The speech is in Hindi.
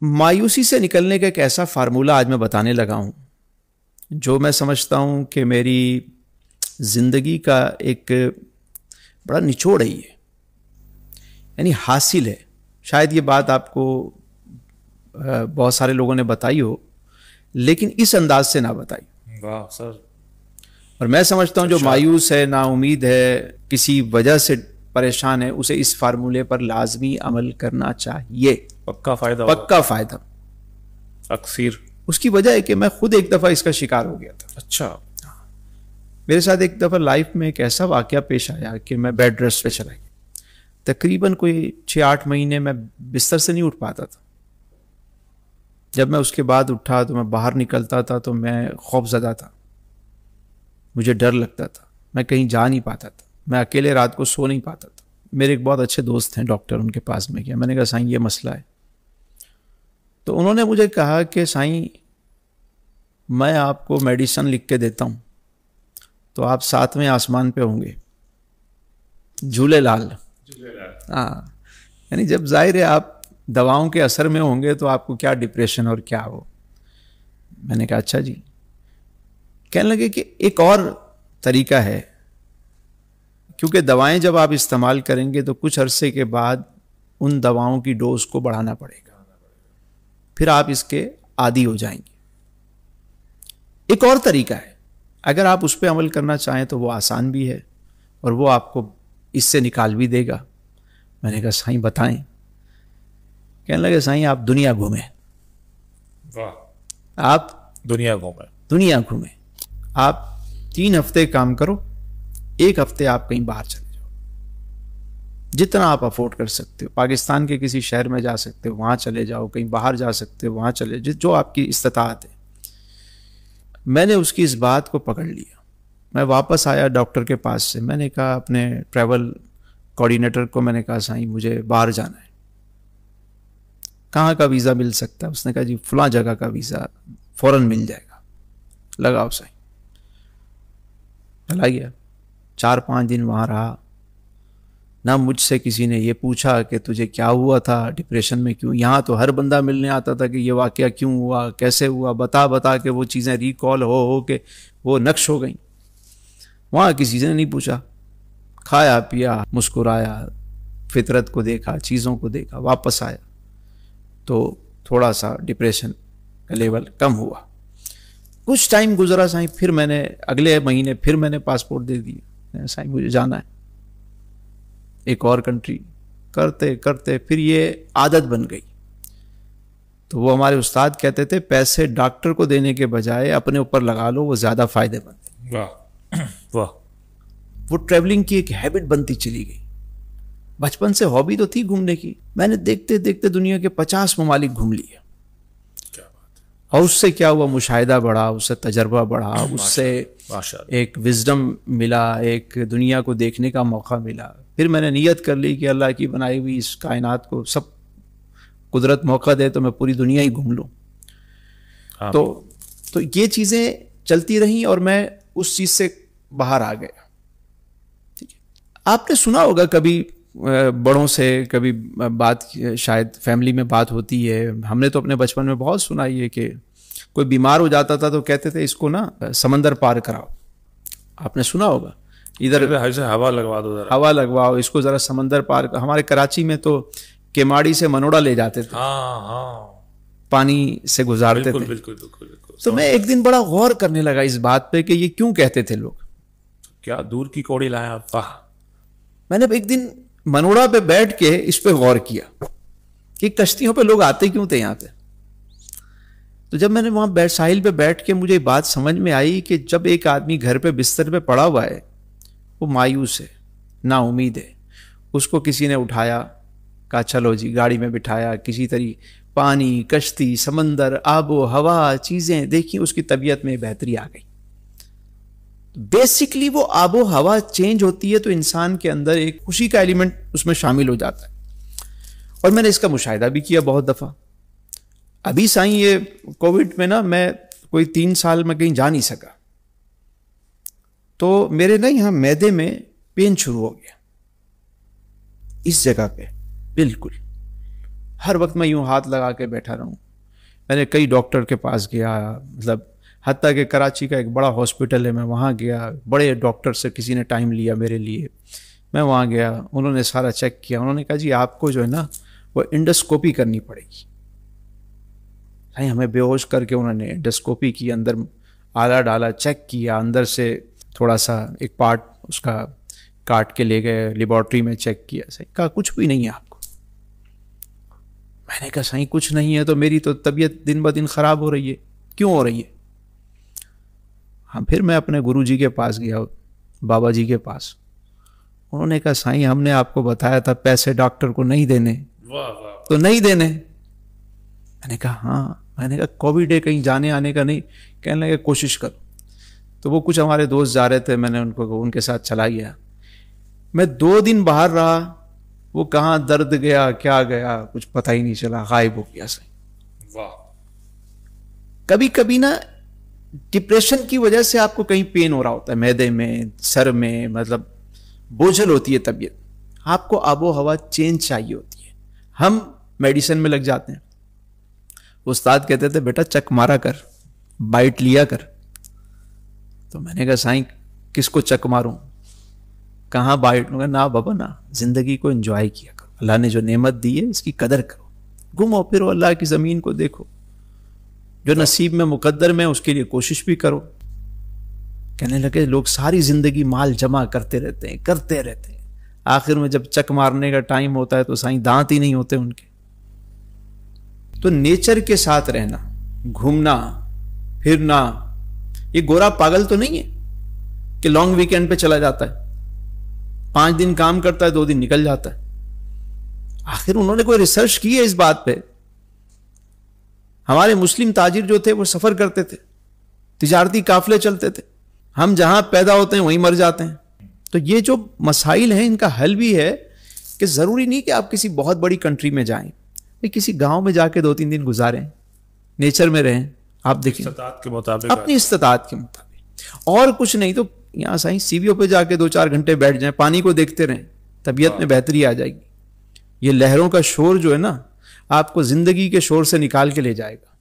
मायूसी से निकलने का एक ऐसा फार्मूला आज मैं बताने लगा हूं जो मैं समझता हूं कि मेरी जिंदगी का एक बड़ा निचोड़ है, ये यानी हासिल है। शायद ये बात आपको बहुत सारे लोगों ने बताई हो, लेकिन इस अंदाज से ना बताई। वाह सर। और मैं समझता हूं जो मायूस है, नाउमीद है, किसी वजह से परेशान है, उसे इस फार्मूले पर लाजमी अमल करना चाहिए। पक्का फायदा, पक्का फायदा। अक्सर उसकी वजह है कि मैं खुद एक दफा इसका शिकार हो गया था। अच्छा। मेरे साथ एक दफा लाइफ में एक ऐसा वाकया पेश आया कि मैं बेड रेस्ट पे चला गया। तकरीबन कोई 6-8 महीने मैं बिस्तर से नहीं उठ पाता था। जब मैं उसके बाद उठा तो मैं बाहर निकलता था तो मैं खौफजदा था, मुझे डर लगता था, मैं कहीं जा नहीं पाता था, मैं अकेले रात को सो नहीं पाता था। मेरे एक बहुत अच्छे दोस्त हैं डॉक्टर, उनके पास में गया। मैंने कहा साईं ये मसला है। तो उन्होंने मुझे कहा कि साईं मैं आपको मेडिसिन लिख के देता हूँ तो आप 7वें आसमान पे होंगे, झूलेलाल। हाँ, यानी जब जाहिर है आप दवाओं के असर में होंगे तो आपको क्या डिप्रेशन और क्या हो। मैंने कहा अच्छा जी। कहने लगे कि एक और तरीका है, क्योंकि दवाएं जब आप इस्तेमाल करेंगे तो कुछ अरसे के बाद उन दवाओं की डोज को बढ़ाना पड़ेगा, फिर आप इसके आदी हो जाएंगे। एक और तरीका है, अगर आप उस पर अमल करना चाहें तो वो आसान भी है और वो आपको इससे निकाल भी देगा। मैंने कहा साईं बताएं। कहने लगे साईं आप दुनिया घूमें। वाह। आप दुनिया घूमें। दुनिया घूमें। आप 3 हफ्ते काम करो, 1 हफ्ते आप कहीं बाहर चले जाओ, जितना आप अफोर्ड कर सकते हो। पाकिस्तान के किसी शहर में जा सकते हो, वहां चले जाओ, कहीं बाहर जा सकते हो, वहां चले, जो आपकी इस्ताअत है। मैंने उसकी इस बात को पकड़ लिया। मैं वापस आया डॉक्टर के पास से। मैंने कहा अपने ट्रैवल कोऑर्डिनेटर को, मैंने कहा साईं मुझे बाहर जाना है, कहाँ का वीज़ा मिल सकता है? उसने कहा जी फलां जगह का वीज़ा फ़ौरन मिल जाएगा, लगाओ साईं। चला गया, 4-5 दिन वहाँ रहा। ना मुझसे किसी ने ये पूछा कि तुझे क्या हुआ था, डिप्रेशन में क्यों। यहाँ तो हर बंदा मिलने आता था कि ये वाकया क्यों हुआ, कैसे हुआ, बता बता के वो चीज़ें रिकॉल हो के वो नक्श हो गई। वहाँ किसी ने नहीं पूछा। खाया पिया, मुस्कुराया, फितरत को देखा, चीज़ों को देखा, वापस आया तो थोड़ा सा डिप्रेशन का लेवल कम हुआ। कुछ टाइम गुजरा साईं, फिर मैंने अगले महीने फिर मैंने पासपोर्ट दे दिया। साईं मुझे जाना है एक और कंट्री। करते करते फिर ये आदत बन गई। तो वो हमारे उस्ताद कहते थे पैसे डॉक्टर को देने के बजाय अपने ऊपर लगा लो, वो ज्यादा फायदेमंद है। वाह वाह। वो ट्रैवलिंग की एक हैबिट बनती चली गई। बचपन से हॉबी तो थी घूमने की। मैंने देखते देखते दुनिया के 50 ममालिक घूम लिए। क्या बात है। और उससे क्या हुआ, मुशाहिदा बढ़ा, उससे तजर्बा बढ़ा, उससे एक विजडम मिला, एक दुनिया को देखने का मौका मिला। फिर मैंने नियत कर ली कि अल्लाह की बनाई हुई इस कायनात को सब कुदरत मौका दे तो मैं पूरी दुनिया ही घूम लूँ। तो ये चीज़ें चलती रहीं और मैं उस चीज़ से बाहर आ गया। ठीक है, आपने सुना होगा कभी बड़ों से कभी बात, शायद फैमिली में बात होती है, हमने तो अपने बचपन में बहुत सुना ये कि कोई बीमार हो जाता था तो कहते थे इसको ना समंदर पार कराओ। आपने सुना होगा, इधर हवा लगवा दो, हवा लगवाओ, इसको जरा समंदर पार। हमारे कराची में तो केमाड़ी से मनोड़ा ले जाते थे। हाँ हाँ, पानी से गुजारते थे। बिल्कुल बिल्कुल बिल्कुल। तो मैं एक दिन बड़ा गौर करने लगा इस बात पे कि ये क्यों कहते थे लोग। क्या दूर की कौड़ी लाया आप। वाह। मैंने एक दिन मनोड़ा पे बैठ के इस पे गौर किया कि कश्तियों पे लोग आते क्यों थे यहाँ पे। तो जब मैंने वहां साहिल पे बैठ के मुझे बात समझ में आई कि जब एक आदमी घर पे बिस्तर पे पड़ा हुआ है, वो मायूस है, ना उम्मीद है, उसको किसी ने उठाया, कहा चलो जी, गाड़ी में बिठाया, किसी तरीके पानी, कश्ती, समंदर, आबो हवा, चीजें देखी, उसकी तबीयत में बेहतरी आ गई। बेसिकली वो आबो हवा चेंज होती है तो इंसान के अंदर एक खुशी का एलिमेंट उसमें शामिल हो जाता है। और मैंने इसका मुशाहिदा भी किया बहुत दफा। अभी साईं ये कोविड में ना मैं कोई 3 साल में कहीं जा नहीं सका, तो मेरे ना यहां मैदे में पेन शुरू हो गया, इस जगह पे बिल्कुल। हर वक्त मैं यूं हाथ लगा के बैठा रहूं। मैंने कई डॉक्टर के पास गया, मतलब हत्ता कि कराची का एक बड़ा हॉस्पिटल है, मैं वहाँ गया, बड़े डॉक्टर से किसी ने टाइम लिया मेरे लिए, मैं वहाँ गया, उन्होंने सारा चेक किया। उन्होंने कहा जी आपको जो है ना वो इंडोस्कोपी करनी पड़ेगी। भाई हमें बेहोश करके उन्होंने इंडोस्कोपी की, अंदर आला डाला, चेक किया, अंदर से थोड़ा सा एक पार्ट उसका काट के ले गए, लेबॉर्ट्री में चेक किया। सही कहा कुछ भी नहीं है आपको। मैंने कहा सही कुछ नहीं है तो मेरी तो तबीयत दिन ब दिन ख़राब हो रही है, क्यों हो रही है? हाँ, फिर मैं अपने गुरुजी के पास गया, बाबा जी के पास। उन्होंने कहा साईं हमने आपको बताया था पैसे डॉक्टर को नहीं देने, वाह वाह। तो नहीं देने। मैंने कहा हाँ। मैंने कहा कोविड है, कहीं जाने आने का नहीं? कहने लगे कोशिश करो। तो वो कुछ हमारे दोस्त जा रहे थे, मैंने उनके साथ चला गया। मैं 2 दिन बाहर रहा, वो कहाँ दर्द गया क्या गया कुछ पता ही नहीं चला, गायब हो गया सही। वाह। कभी कभी ना डिप्रेशन की वजह से आपको कहीं पेन हो रहा होता है, मैदे में, सर में, मतलब बोझल होती है तबीयत, आपको आबो हवा चेंज चाहिए होती है। हम मेडिसिन में लग जाते हैं। उस्ताद कहते थे बेटा चक मारा कर, बाइट लिया कर। तो मैंने कहा साईं किसको चक मारूं, कहाँ बाइट लूंगा? ना बाबा ना, जिंदगी को एंजॉय किया करो, अल्लाह ने जो नेमत दी है इसकी कदर करो, घूमो फिरो, अल्लाह की जमीन को देखो, जो नसीब में मुकद्दर में उसके लिए कोशिश भी करो। कहने लगे लोग सारी जिंदगी माल जमा करते रहते हैं, आखिर में जब चक मारने का टाइम होता है तो साईं दांत ही नहीं होते उनके। तो नेचर के साथ रहना, घूमना फिरना, ये गोरा पागल तो नहीं है कि लॉन्ग वीकेंड पे चला जाता है, 5 दिन काम करता है, 2 दिन निकल जाता है। आखिर उन्होंने कोई रिसर्च की है इस बात पे? हमारे मुस्लिम ताजिर जो थे वो सफर करते थे, तिजारती काफले चलते थे, हम जहां पैदा होते हैं वहीं मर जाते हैं। तो ये जो मसाइल हैं इनका हल भी है कि जरूरी नहीं कि आप किसी बहुत बड़ी कंट्री में जाएं, किसी गांव में जाके 2-3 दिन गुजारें, नेचर में रहें। आप देखिए इस्तिताअत के मुताबिक, अपनी इस्तिताअत के मुताबिक, और कुछ नहीं तो यहाँ साईं सीवियों पे जाके 2-4 घंटे बैठ जाएं, पानी को देखते रहें, तबीयत में बेहतरी आ जाएगी। ये लहरों का शोर जो है ना आपको जिंदगी के शोर से निकाल के ले जाएगा।